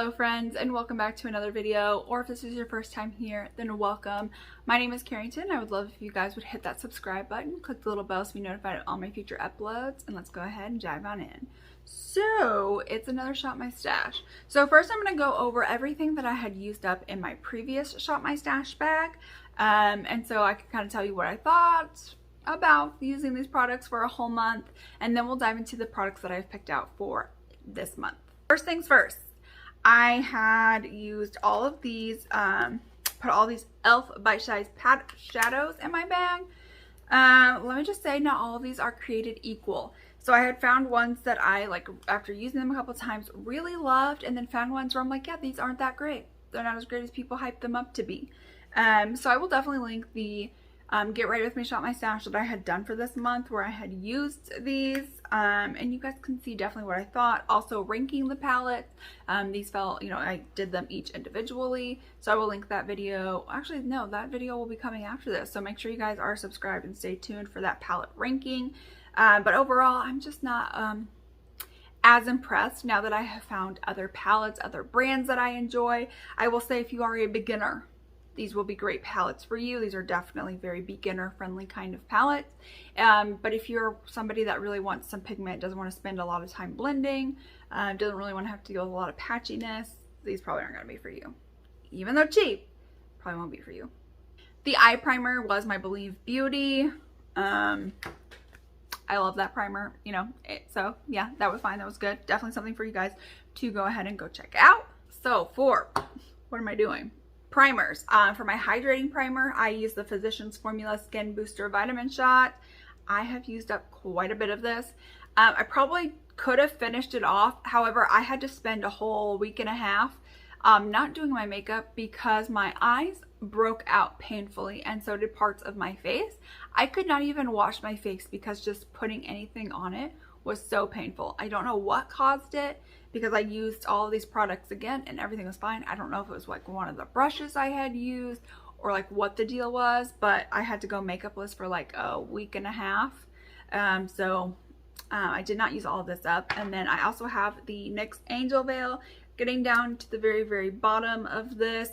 Hello friends, and welcome back to another video, or if this is your first time here, then welcome. My name is Carrington. I would love if you guys would hit that subscribe button, click the little bell so you're notified of all my future uploads, and let's go ahead and dive on in. So it's another Shop My Stash. So first I'm going to go over everything that I had used up in my previous Shop My Stash bag, and so I can kind of tell you what I thought about using these products for a whole month, and then we'll dive into the products that I've picked out for this month. First things first, I had used all of these, put all these e.l.f. bite-sized shadows in my bag. Let me just say, not all of these are created equal. So I had found ones that I, like, after using them a couple times, really loved, and then found ones where I'm like, yeah, these aren't that great. They're not as great as people hype them up to be. So I will definitely link the Get Ready With Me Shop My Stash that I had done for this month, where I had used these, and you guys can see definitely what I thought. Also ranking the palettes, these felt, you know, I did them each individually, so I will link that video. Actually, no, that video will be coming after this, so make sure you guys are subscribed and stay tuned for that palette ranking. But overall, I'm just not as impressed now that I have found other palettes, other brands that I enjoy. I will say, if you are a beginner, these will be great palettes for you. These are definitely very beginner friendly kind of palettes. But if you're somebody that really wants some pigment, doesn't want to spend a lot of time blending, doesn't really want to have to deal with a lot of patchiness, these probably aren't going to be for you. Even though cheap, probably won't be for you. The eye primer was my Blvd. I love that primer, you know, so yeah, that was fine. That was good. Definitely something for you guys to go ahead and go check out. So for, what am I doing? Primers. For my hydrating primer, I use the Physicians Formula Skin Booster Vitamin Shot. I have used up quite a bit of this. I probably could have finished it off. However, I had to spend a whole week and a half not doing my makeup because my eyes broke out painfully, and so did parts of my face. I could not even wash my face because just putting anything on it was so painful. I don't know what caused it, because I used all of these products again and everything was fine. I don't know if it was like one of the brushes I had used or like what the deal was, but I had to go makeupless for like a week and a half. I did not use all of this up. And then I also have the NYX Angel Veil. Getting down to the very, very bottom of this,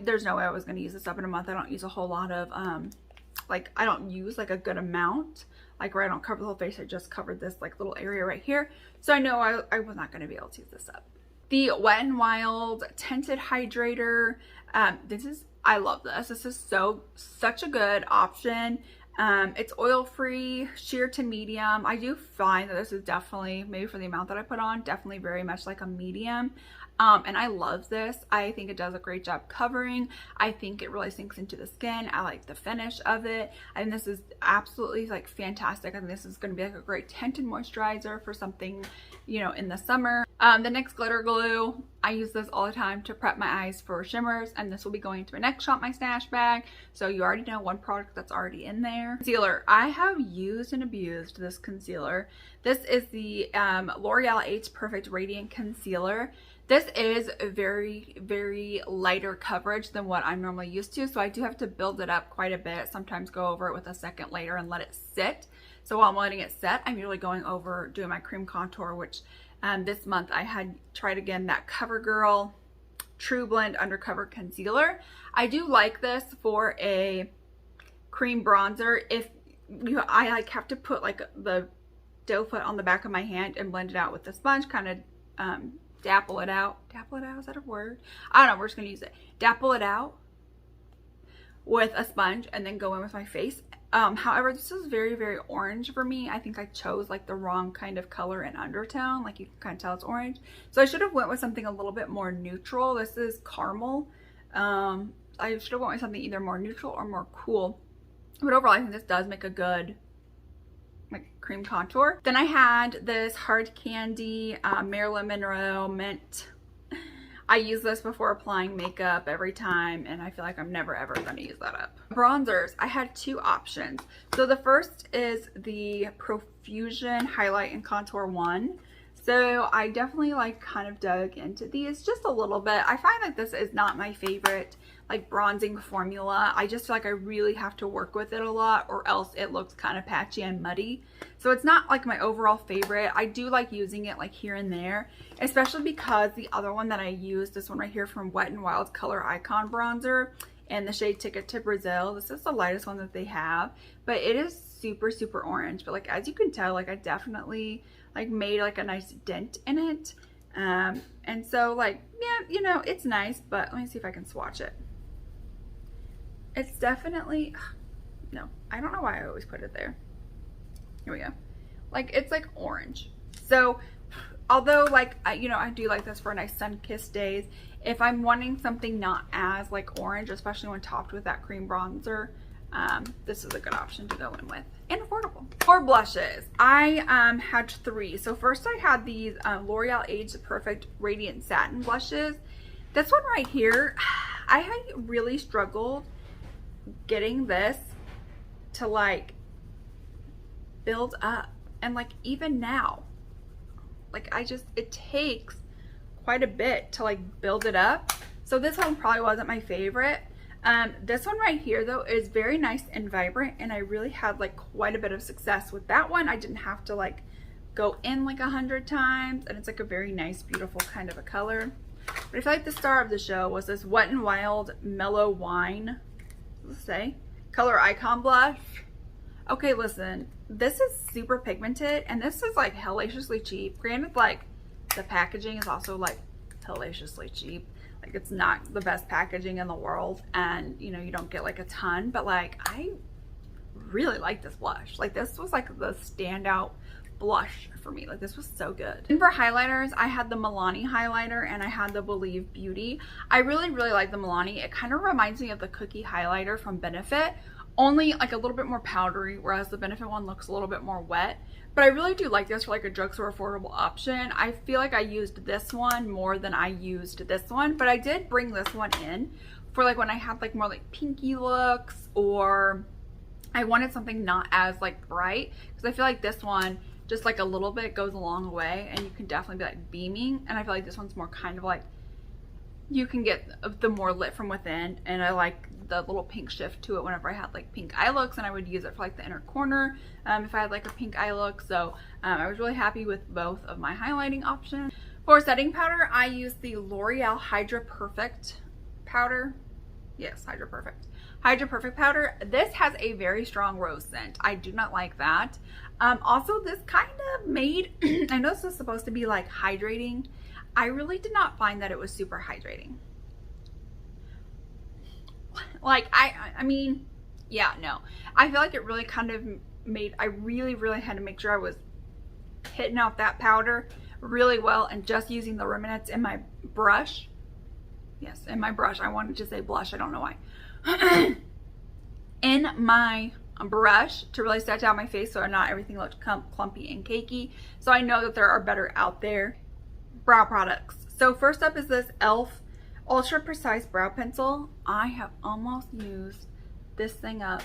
there's no way I was going to use this up in a month. I don't use a whole lot of, I don't use like a good amount. Like where I don't cover the whole face, I just covered this like little area right here. So I know I was not going to be able to use this up. The Wet n Wild Tinted Hydrator. I love this. This is such a good option. It's oil-free, sheer to medium. I do find that this is definitely, maybe for the amount that I put on, definitely very much like a medium. And I love this. I think it does a great job covering. I think it really sinks into the skin. I like the finish of it. I think this is absolutely like fantastic. I think this is going to be like a great tinted moisturizer for something, you know, in the summer. The NYX Glitter Glue. I use this all the time to prep my eyes for shimmers, and this will be going into my next Shop My Stash bag. So you already know one product that's already in there. Concealer. I have used and abused this concealer. This is the L'Oreal Age Perfect Radiant Concealer. This is very, very lighter coverage than what I'm normally used to, so I do have to build it up quite a bit, sometimes go over it with a second layer and let it sit. So while I'm letting it set, I'm usually going over doing my cream contour, which this month I had tried again that CoverGirl True Blend Undercover Concealer. I do like this for a cream bronzer. If you, I like have to put like the doe foot on the back of my hand and blend it out with the sponge, kind of dapple it out. Dapple it out, is that a word? I don't know, we're just gonna use it. Dapple it out with a sponge and then go in with my face. However, this is very, very orange for me. I think I chose like the wrong kind of color and undertone. Like you can kind of tell it's orange. So I should have went with something a little bit more neutral. This is caramel. I should have went with something either more neutral or more cool. But overall, I think this does make a good like cream contour. Then I had this Hard Candy Marilyn Monroe Mint. I use this before applying makeup every time, and I feel like I'm never ever going to use that up. Bronzers, I had two options. So the first is the Profusion Highlight and Contour 1. So I definitely like kind of dug into these just a little bit. I find that this is not my favorite like bronzing formula. I just feel like I really have to work with it a lot or else it looks kind of patchy and muddy. So it's not like my overall favorite. I do like using it like here and there, especially because the other one that I used, this one right here from Wet n Wild's Color Icon Bronzer in the shade Ticket to Brazil. This is the lightest one that they have, but it is super, super orange. But like, as you can tell, like I definitely like made like a nice dent in it. And so like, yeah, you know, it's nice, but let me see if I can swatch it. It's definitely, no, I don't know why I always put it there. Here we go. Like, it's like orange. So although like, you know, I do like this for nice sun-kissed days. If I'm wanting something not as like orange, especially when topped with that cream bronzer, this is a good option to go in with, and affordable. For blushes, I had 3. So first I had these L'Oreal Age Perfect Radiant Satin blushes. This one right here, I had really struggled getting this to like build up, and like even now, like it takes quite a bit to like build it up. So this one probably wasn't my favorite. This one right here though is very nice and vibrant, and I really had like quite a bit of success with that one. I didn't have to like go in like 100 times, and it's like a very nice, beautiful kind of a color. But I feel like the star of the show was this Wet n Wild Mellow Wine, let's say, Color Icon Blush. Okay, listen, this is super pigmented, and this is like hellaciously cheap. Granted, like the packaging is also like hellaciously cheap. Like it's not the best packaging in the world, and you know, you don't get like a ton, but like I really like this blush. Like this was like the standout blush for me. Like this was so good. And for highlighters, I had the Milani highlighter and I had the Blvd. I really like the Milani. It kind of reminds me of the cookie highlighter from Benefit, only like a little bit more powdery, whereas the Benefit one looks a little bit more wet. But I really do like this for like a drugstore affordable option. I feel like I used this one more than I used this one, but I did bring this one in for like when I had like more like pinky looks, or I wanted something not as like bright, because I feel like this one just like a little bit goes a long way, and you can definitely be like beaming. And I feel like this one's more kind of like, you can get the more lit from within, and I like the little pink shift to it whenever I had like pink eye looks, and I would use it for like the inner corner if I had like a pink eye look. So I was really happy with both of my highlighting options. For setting powder, I used the L'Oreal Hydra Perfect powder. Yes, Hydra Perfect. Hydra Perfect powder. This has a very strong rose scent. I do not like that. Also, this kind of made, I know this is supposed to be like hydrating. I really did not find that it was super hydrating. Like, I mean, yeah, no. I feel like it really kind of made, I really had to make sure I was hitting out that powder really well and just using the remnants in my brush. Yes, in my brush. I wanted to say blush. I don't know why. In my brush to really set down my face so not everything looked clumpy and cakey. So I know that there are better out there. Brow products. So first up is this e.l.f. Ultra Precise Brow Pencil. I have almost used this thing up.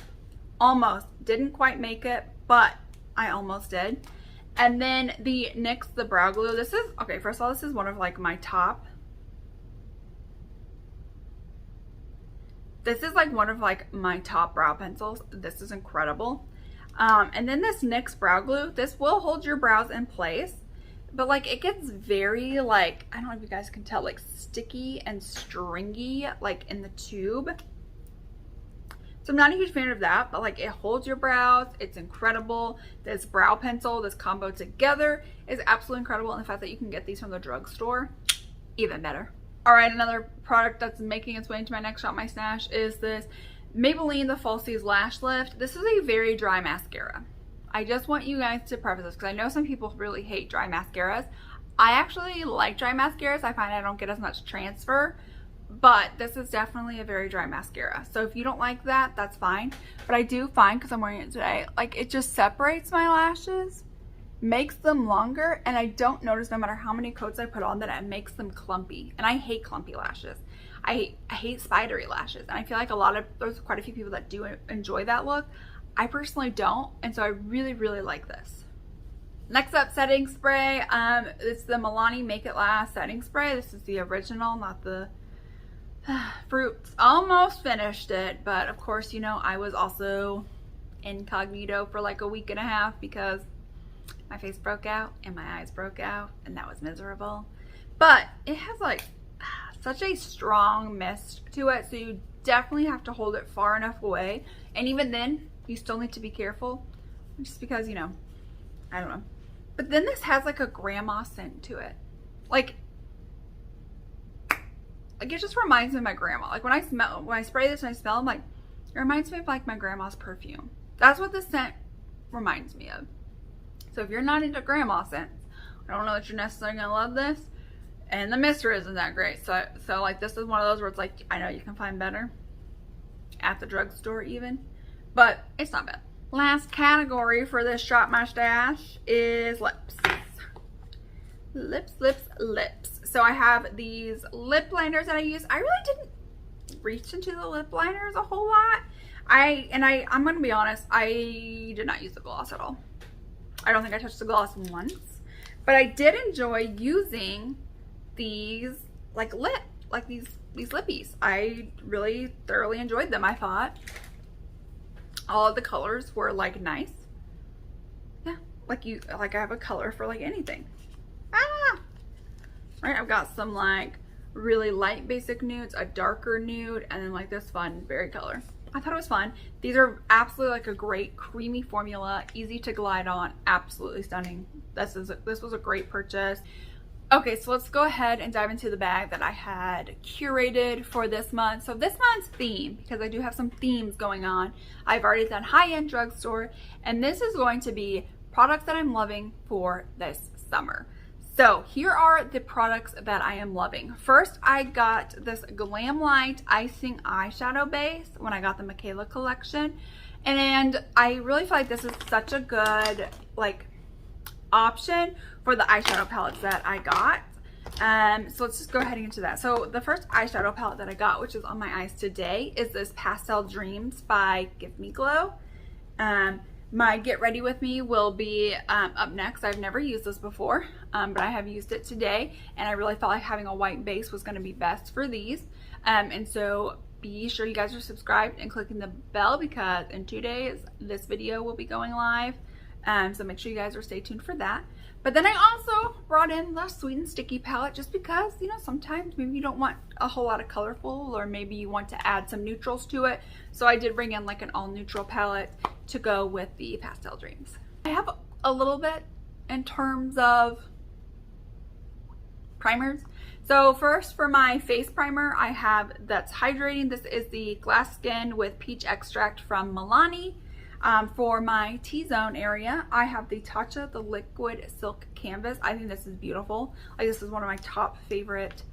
Almost. Didn't quite make it, but I almost did. And then the NYX the Brow Glue. This is, okay, first of all, this is one of like my top. This is like one of like my top brow pencils. This is incredible. And then this NYX Brow Glue. This will hold your brows in place, but like it gets very like, I don't know if you guys can tell, like sticky and stringy like in the tube. So I'm not a huge fan of that, but like it holds your brows. It's incredible. This brow pencil, this combo together is absolutely incredible. And the fact that you can get these from the drugstore, even better. All right, another product that's making its way into my next shop, my stash, is this Maybelline The Falsies Lash Lift. This is a very dry mascara. I just want you guys to preface this because I know some people really hate dry mascaras. I actually like dry mascaras. I find I don't get as much transfer, but this is definitely a very dry mascara. So if you don't like that, that's fine. But I do find, because I'm wearing it today, like it just separates my lashes, makes them longer, and I don't notice no matter how many coats I put on that it makes them clumpy. And I hate clumpy lashes. I hate spidery lashes, and I feel like there's quite a few people that do enjoy that look. I personally don't, and so I really like this. Next up, setting spray. It's the Milani Make It Last setting spray. This is the original, not the Fruits. Almost finished it, but of course, you know, I was also incognito for like a week and a half because my face broke out and my eyes broke out, and that was miserable. But it has like such a strong mist to it, so you definitely have to hold it far enough away, and even then you still need to be careful just because, you know, I don't know. But then this has like a grandma scent to it. Like it just reminds me of my grandma. Like when I spray this and I smell, I'm like, it reminds me of like my grandma's perfume. That's what this scent reminds me of. So if you're not into grandma scents, I don't know that you're necessarily gonna love this. And the mister isn't that great. So like this is one of those where it's like, I know you can find better at the drugstore even, but it's not bad. Last category for this Shop My Stash is lips. Lips. So I have these lip liners that I use. I really didn't reach into the lip liners a whole lot. I'm gonna be honest, I did not use the gloss at all. I don't think I touched the gloss once, but I did enjoy using these these lippies. I really thoroughly enjoyed them. I thought all of the colors were like nice. Yeah, like I have a color for like anything. Right, I've got some like really light basic nudes, a darker nude, and then like this fun berry color. I thought it was fun. These are absolutely like a great creamy formula, easy to glide on, absolutely stunning. This was a great purchase. Okay, so let's go ahead and dive into the bag that I had curated for this month. So this month's theme, because I do have some themes going on, I've already done high-end drugstore, and this is going to be products that I'm loving for this summer. So here are the products that I am loving. First, I got this Glam Light Icing Eyeshadow Base when I got the Michaela collection. And I really feel like this is such a good like option for the eyeshadow palettes that I got. So let's just go ahead and into that. So the first eyeshadow palette that I got, which is on my eyes today, is this Pastel Dreams by Give Me Glow. My Get Ready With Me will be up next. I've never used this before, but I have used it today, and I really felt like having a white base was going to be best for these. And so be sure you guys are subscribed and clicking the bell, because in 2 days this video will be going live. So make sure you guys are stay tuned for that. But then I also brought in the Sweet and Sticky palette, just because, you know, sometimes maybe you don't want a whole lot of colorful, or maybe you want to add some neutrals to it. So I did bring in like an all neutral palette to go with the Pastel Dreams. I have a little bit in terms of primers. So first, for my face primer, I have that's hydrating. This is the Glass Skin with Peach Extract from Milani. For my T-zone area, I have the Tatcha, the Liquid Silk Canvas. I think this is beautiful. Like, this is one of my top favorite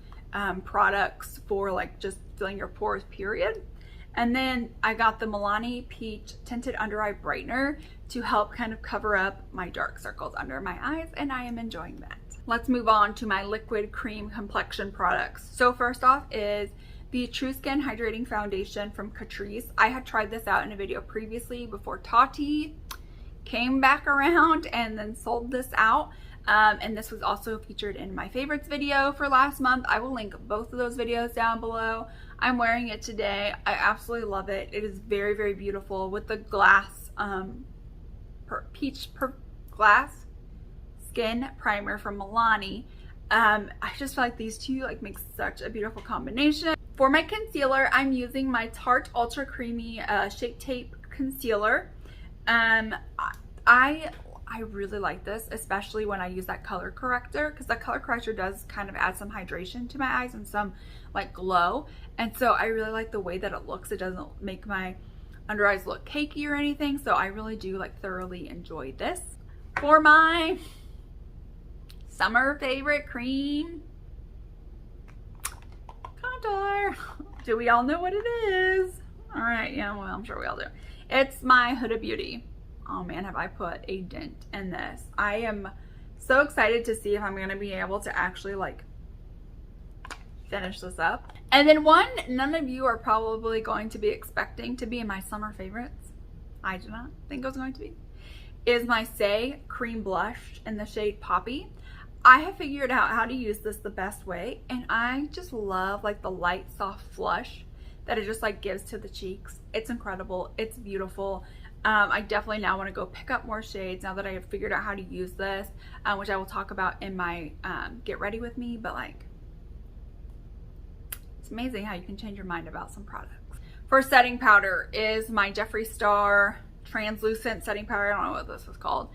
products for like just filling your pores, period. And then I got the Milani Peach Tinted Under Eye Brightener to help kind of cover up my dark circles under my eyes, and I am enjoying that. Let's move on to my liquid cream complexion products. So first off is the True Skin Hydrating Foundation from Catrice. I had tried this out in a video previously before Tati came back around and then sold this out. And this was also featured in my favorites video for last month. I will link both of those videos down below. I'm wearing it today. I absolutely love it. It is very, very beautiful with the glass, glass skin primer from Milani. I just feel like these two like make such a beautiful combination. For my concealer, I'm using my Tarte Ultra Creamy Shape Tape Concealer. I really like this, especially when I use that color corrector, because that color corrector does kind of add some hydration to my eyes and some like glow. And so I really like the way that it looks. It doesn't make my under eyes look cakey or anything. So I really do like thoroughly enjoy this. For my summer favorite cream, contour. Do we all know what it is? All right, yeah, well, I'm sure we all do. It's my Huda Beauty. Oh man, have I put a dent in this. I am so excited to see if I'm gonna be able to actually like finish this up. And then one none of you are probably going to be expecting to be in my summer favorites, I do not think it was going to be, is my Say Cream Blush in the shade Poppy. I have figured out how to use this the best way, and I just love like the light soft flush that it just like gives to the cheeks. It's incredible. It's beautiful. I definitely now want to go pick up more shades now that I have figured out how to use this, which I will talk about in my get ready with me. But like, it's amazing how you can change your mind about some products. For setting powder is my Jeffree Star translucent setting powder. I don't know what this is called.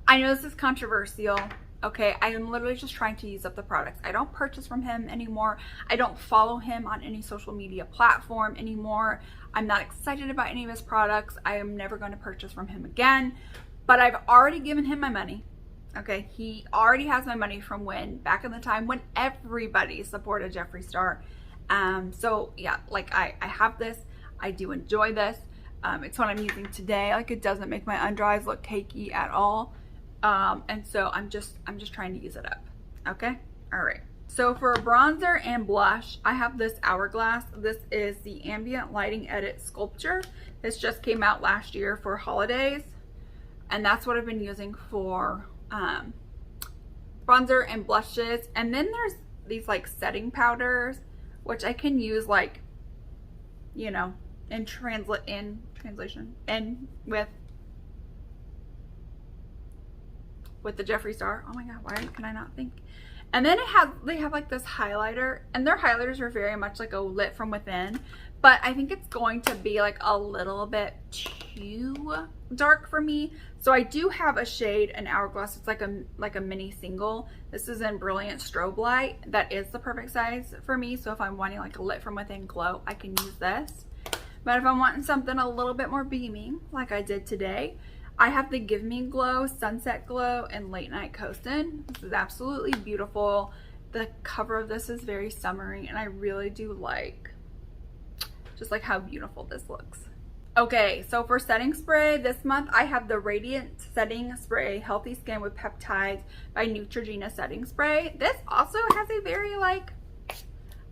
I know this is controversial. Okay, I am literally just trying to use up the products. I don't purchase from him anymore. I don't follow him on any social media platform anymore. I'm not excited about any of his products. I am never going to purchase from him again. But I've already given him my money. Okay, he already has my money from back in the time when everybody supported Jeffree Star. So yeah, like I have this. I do enjoy this. It's what I'm using today. Like, it doesn't make my under eyes look cakey at all. And so I'm just trying to use it up. Okay. All right. So for bronzer and blush, I have this Hourglass. This is the Ambient Lighting Edit Sculpture. This just came out last year for holidays. And that's what I've been using for, bronzer and blushes. And then there's these like setting powders, which I can use like, you know, in translation and with the Jeffree Star. Oh my god, why can I not think? And then they have like this highlighter, and their highlighters are very much like a lit from within, but I think it's going to be like a little bit too dark for me. So I do have a shade, an Hourglass. It's like a mini single. This is in Brilliant Strobe Light. That is the perfect size for me. So if I'm wanting like a lit from within glow, I can use this. But if I'm wanting something a little bit more beaming, like I did today, I have the Give Me Glow, Sunset Glow, and Late Night Coastin'. This is absolutely beautiful. The cover of this is very summery, and I really do like just like how beautiful this looks. Okay, so for setting spray this month, I have the Radiant Setting Spray Healthy Skin with Peptides by Neutrogena Setting Spray. This also has a very like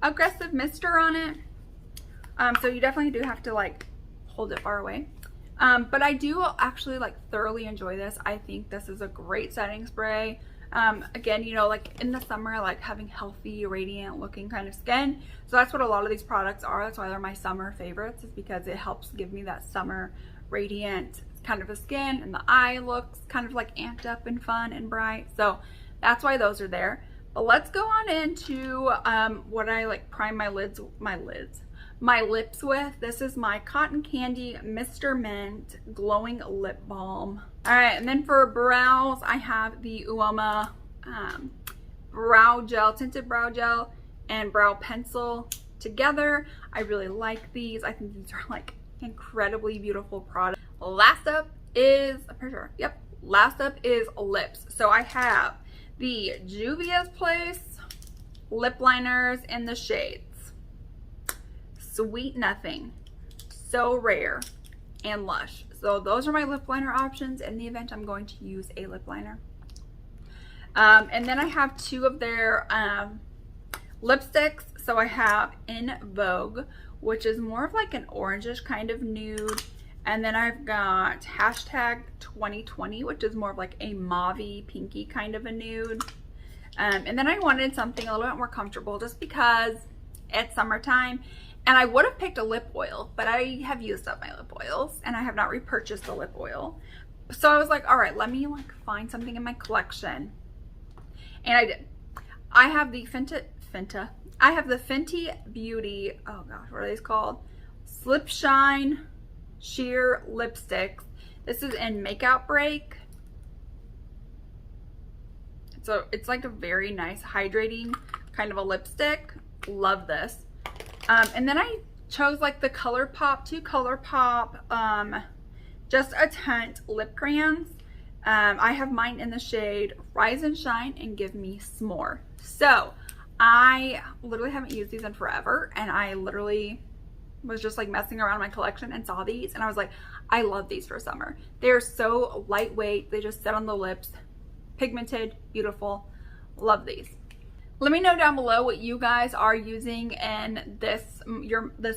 aggressive mister on it. So you definitely do have to like hold it far away. But I do actually like thoroughly enjoy this. I think this is a great setting spray. Again, you know, like in the summer, I like having healthy, radiant looking kind of skin. So that's what a lot of these products are. That's why they're my summer favorites, is because it helps give me that summer radiant kind of a skin, and the eye looks kind of like amped up and fun and bright. So that's why those are there. But let's go on into what I like prime my lips with. This is my Cotton Candy Mr. Mint Glowing Lip Balm. All right, and then for brows, I have the Uoma brow gel, tinted brow gel, and brow pencil together. I really like these. I think these are like incredibly beautiful products. Last up is, I'm pretty sure, yep, last up is lips. So I have the Juvia's Place lip liners in the shades Sweet Nothing, So Rare, and Lush. So those are my lip liner options in the event I'm going to use a lip liner. And then I have two of their lipsticks. So I have In Vogue, which is more of like an orangish kind of nude. And then I've got hashtag 2020, which is more of like a mauve-y, pinky kind of a nude. And then I wanted something a little bit more comfortable just because it's summertime. And I would have picked a lip oil, but I have used up my lip oils and I have not repurchased a lip oil. So I was like, all right, let me like find something in my collection. And I did. I have the Fenty Beauty, oh gosh, what are these called? Slip Shine Sheer Lipsticks. This is in Makeout Break. So it's like a very nice hydrating kind of a lipstick. Love this. And then I chose like the ColourPop, two ColourPop Just a Tint lip crayons. I have mine in the shade Rise and Shine and Give Me S'more. So I literally haven't used these in forever, and I literally was just like messing around my collection and saw these, and I was like, I love these for summer. They're so lightweight. They just sit on the lips. Pigmented, beautiful. Love these. Let me know down below what you guys are using in this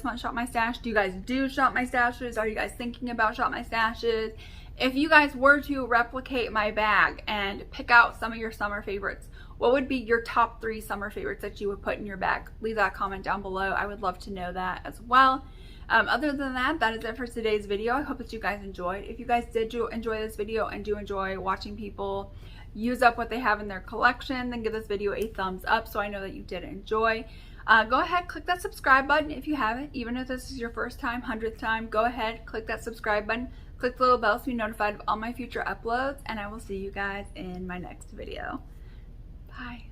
month's Shop My Stash. Do you guys do Shop My Stashes? Are you guys thinking about Shop My Stashes? if you guys were to replicate my bag and pick out some of your summer favorites, what would be your top 3 summer favorites that you would put in your bag? Leave that comment down below. I would love to know that as well. Other than that, that is it for today's video. I hope that you guys enjoyed. If you guys did enjoy this video and do enjoy watching people use up what they have in their collection, then give this video a thumbs up so I know that you did enjoy. Go ahead, click that subscribe button if you haven't. Even if this is your first time, 100th time, go ahead, click that subscribe button. Click the little bell to be notified of all my future uploads, and I will see you guys in my next video. Bye.